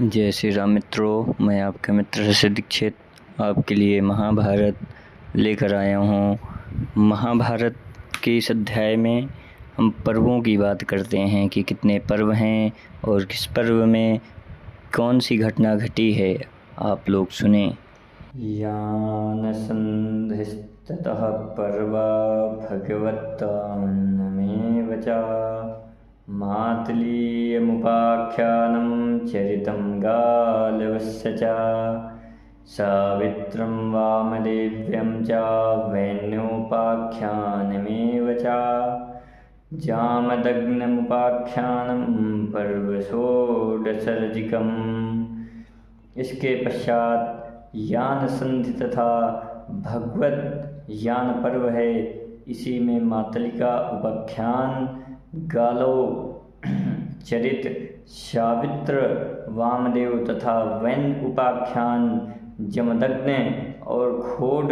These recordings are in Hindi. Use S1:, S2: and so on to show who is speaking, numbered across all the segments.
S1: जय श्री राम मित्रों, मैं आपका मित्र ऋषि दीक्षित आपके लिए महाभारत लेकर आया हूँ। महाभारत के इस अध्याय में हम पर्वों की बात करते हैं कि कितने पर्व हैं और किस पर्व में कौन सी घटना घटी है। आप लोग सुने। यान संधिस्ततः पर्वा भगवत्तान्नमेव च मातलीयमुपाख्यानं चरितं गालवस्य च सावित्रं वामदेव्यं च वैन्योपाख्यानमेव च जामदग्नमुपाख्यानं पर्वषोडशर्जिकम्। इसके पश्चात यान संधि तथा भगवत यान पर्व है। इसी में मातलिका उपाख्यान, गालो चरित, सावित्र, वामदेव तथा वैन उपाख्यान, जमदग्न और खोड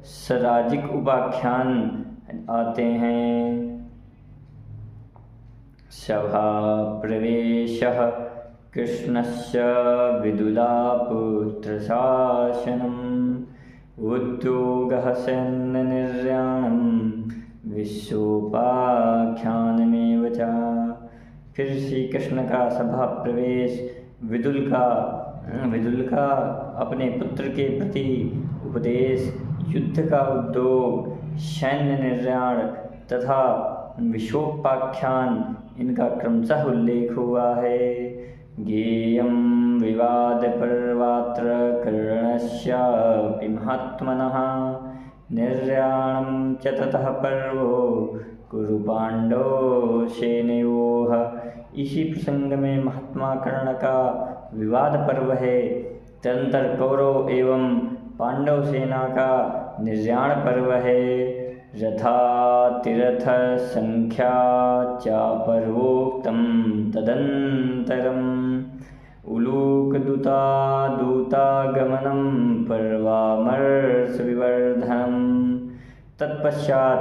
S1: सराजिक उपाख्यान आते हैं। सभा प्रवेशः कृष्णस्य विदुलापुत्रशासनम् उद्योगः सैन्यनिर्याणं विश्वोपाख्यानमेव च। फिर श्री कृष्ण का सभा प्रवेश, विदुल का अपने पुत्र के प्रति उपदेश, युद्ध का उद्योग, सैन्य निर्याण तथा विशोपाख्यान, इनका क्रमशः उल्लेख हुआ है। ज्ञेयं विवाद पर्वात्र कर्णस्यापि महात्मनः निर्याणं च ततः पर्वो कुरु पांडव सेनयोः। इसी प्रसंग में महात्मा कर्ण का विवाद पर्व है। तदंतर कौरव एवं पांडव सेना का निर्याण पर्व है। रथातिरथ संख्या च पर्वोक्तं तदंतरम् उलूकदूतागमनं पर्वामर्षविवर्धनम्। तत्पश्चात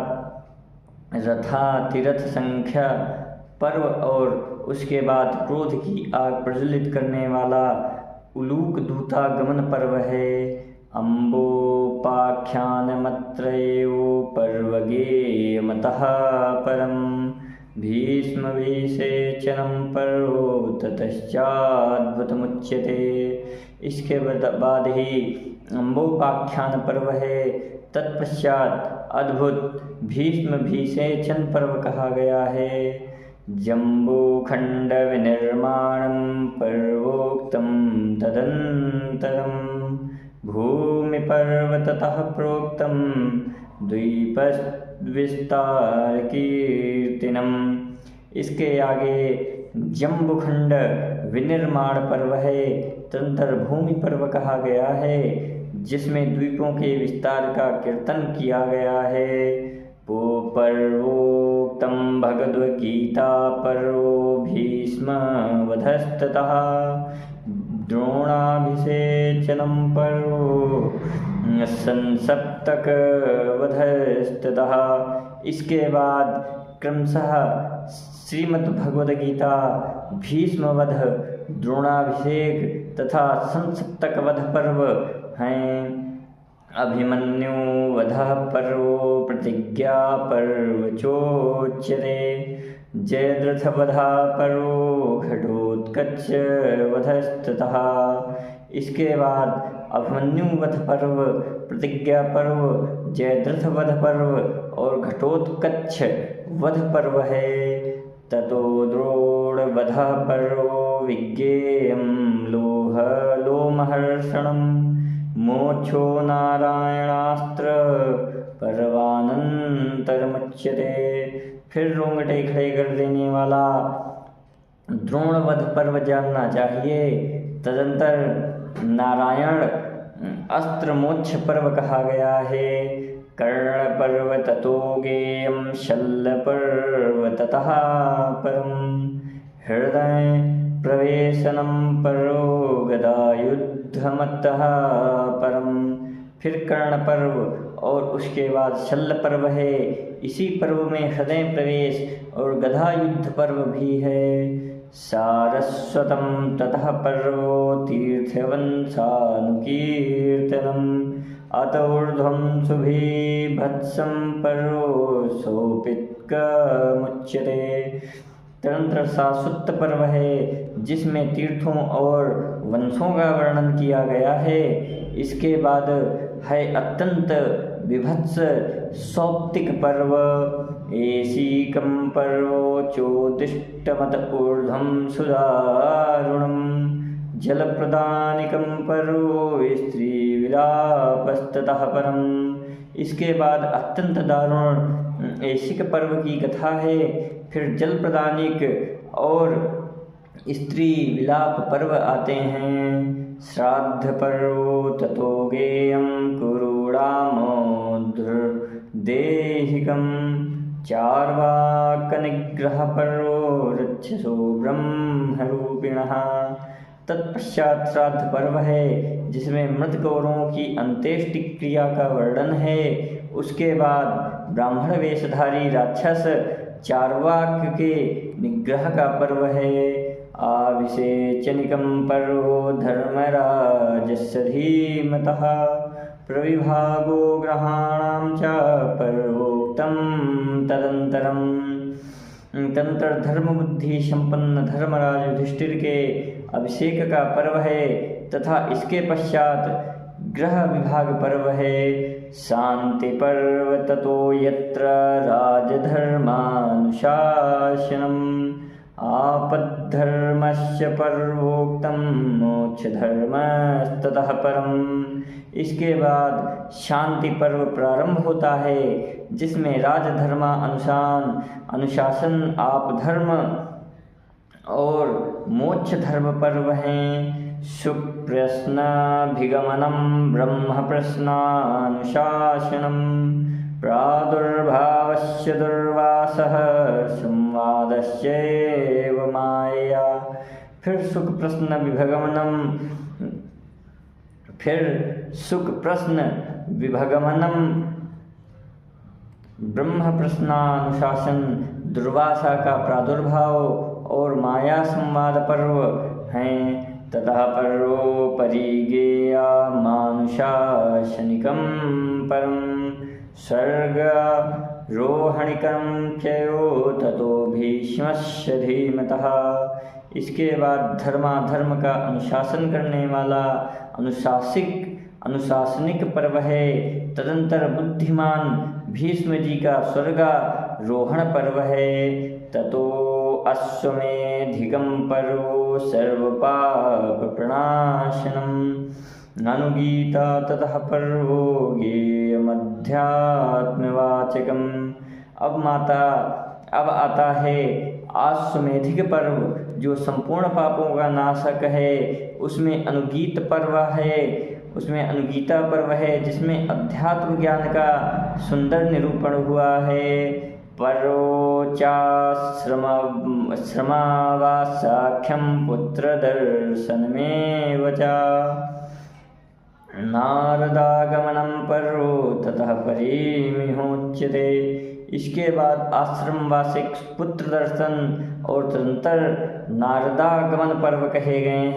S1: रथातिरथ संख्या पर्व और उसके बाद क्रोध की आग प्रज्वलित करने वाला उलूक दूतागमन पर्व है। अम्बोपाख्यानमत्रयो पर्वगेयमतः परं भीष्मविषेचनं पर्वो ततश्चाद्भुतमुच्यते। इसके बाद ही अम्बोपाख्यान पर्व है। तत्पश्चात अद्भुत भीष्म विषेचन पर्व कहा गया है। जम्बूखंड विनिर्माणं पर्वोक्तं तदंतरं भूमिपर्व ततः प्रोक्तं द्वीपविस्तारकीर्तिनम्। इसके आगे जम्बूखंड विनिर्माण पर्व है। तदंतर भूमि पर्व कहा गया है, जिसमें द्वीपों के विस्तार का कीर्तन किया गया है। वो पर्वोक्तं भगवद्गीता पर्वो भीष्मवधस्ततः द्रोणाभिषेचनं पर्वो संसप्तकवधस्ततः। इसके बाद क्रमशः श्रीमद्भगवद्गीता, भीष्मवध, द्रोणाभिषेक तथा संसप्तकवध पर्व हैं। अभिमन्यु वधः पर्वो प्रतिज्ञा पर्व चोच्यते। जयद्रथवधः पर्वो घटोत्कच वधस्ततः। इसके बाद अभिमन्यु वध पर्व, प्रतिज्ञा पर्व, जयद्रथ वध पर्व और घटोत्कच वध पर्व है। ततो द्रोणवधः पर्वो विज्ञेयं लोमहर्षणं मोक्षो नारायणास्त्र पर्वानंतरमुच्यते। फिर रोंगटे खड़े कर देने वाला द्रोणवध पर्व जानना चाहिए। तदंतर नारायण अस्त्र मोक्ष पर्व कहा गया है। कर्ण पर्व ततो गेयं शल्य पर्व ततः परं हृदय प्रवेशनं पर्वो गदायुद्धमतः परम। फिर कर्ण पर्व और उसके बाद शल्य पर्व है। इसी पर्व में हृदय प्रवेश और गदा युद्ध पर्व भी है। सारस्वतं ततः पर्वो तीर्थवंशानुकीर्तनम् अतोर्ध्वं सुभीभत्सं पर्वो सोपित्कमुच्यते। तदनंतर शाश्वत पर्व है जिसमें तीर्थों और वंशों का वर्णन किया गया है। इसके बाद है अत्यंत विभत्स सौप्तिक पर्व। एसीकं पर्वो चोदिष्टमत ऊर्ध्वं सुदारुणम् जलप्रदानिकं पर्वो स्त्रीविलापस्ततः परम्। इसके बाद अत्यंत दारुण ऐशिक पर्व की कथा है। फिर जल प्रदानिक और स्त्री विलाप पर्व आते हैं। श्राद्ध पर्वो ततो गेयं कुरूणामोर्देहिकं चार्वाकनिग्रह पर्वो रक्षसो ब्रह्मरूपिणः। तत्पश्चात श्राद्ध पर्व है जिसमें मृत गौरों की अंत्येष्टि क्रिया का वर्णन है। उसके बाद ब्राह्मण वेशधारी राक्षस चार्वाक के निग्रह का पर्व है। आविषेचनिकं पर्वो धर्मराजस्य धीमतः प्रविभागो ग्रहाणां च पर्वोक्तं तदंतरम्। तदंतर धर्म बुद्धि संपन्न धर्मराज युधिष्ठिर के अभिषेक का पर्व है तथा इसके पश्चात ग्रह विभाग पर्व है। शांति पर्व ततो यत्र राजधर्मानुशासनम् आपद्धर्मस्य पर्वोक्तं मोक्षधर्मस्ततः परम्। इसके बाद शांति पर्व प्रारंभ होता है जिसमें राजधर्मा अनुशासन आपधर्म और मोक्ष धर्म पर्व हैं। सुप्रश्नाभिगमनं ब्रह्म प्रश्नानुशासनं प्रादुर्भावस्य दुर्वासः संवादस्यैव माया। फिर सुख प्रश्न विभगमनम ब्रह्म प्रश्नानुशासन दुर्वासा का प्रादुर्भाव और माया संवाद पर्व हैं। ततः पर्वो परिगेया मानुषासनिकं परं स्वर्गारोहणिकं चयो ततो भीष्मस्य धीमतः। इसके बाद धर्माधर्म का अनुशासन करने वाला अनुशासनिक पर्व है। तदंतर बुद्धिमान भीष्म जी का स्वर्गारोहण पर्व है। ततो अश्वमेधिकं पर्वो सर्वपापप्रणाशनम् नानुगीता ततः पर्वो गेयमध्यात्मवाचकम्। अब आता है अश्वमेधिक पर्व जो संपूर्ण पापों का नाशक है। उसमें अनुगीता पर्व है जिसमें अध्यात्म ज्ञान का सुंदर निरूपण हुआ है। परोचाश्रमावासाख्यं पुत्रदर्शनमेव च नारदागमनं पर्वो ततः परिमिहोच्यते। इसके बाद आश्रम वासिक पुत्र दर्शन और तदंतर नारदागमन पर्व कहे गए हैं।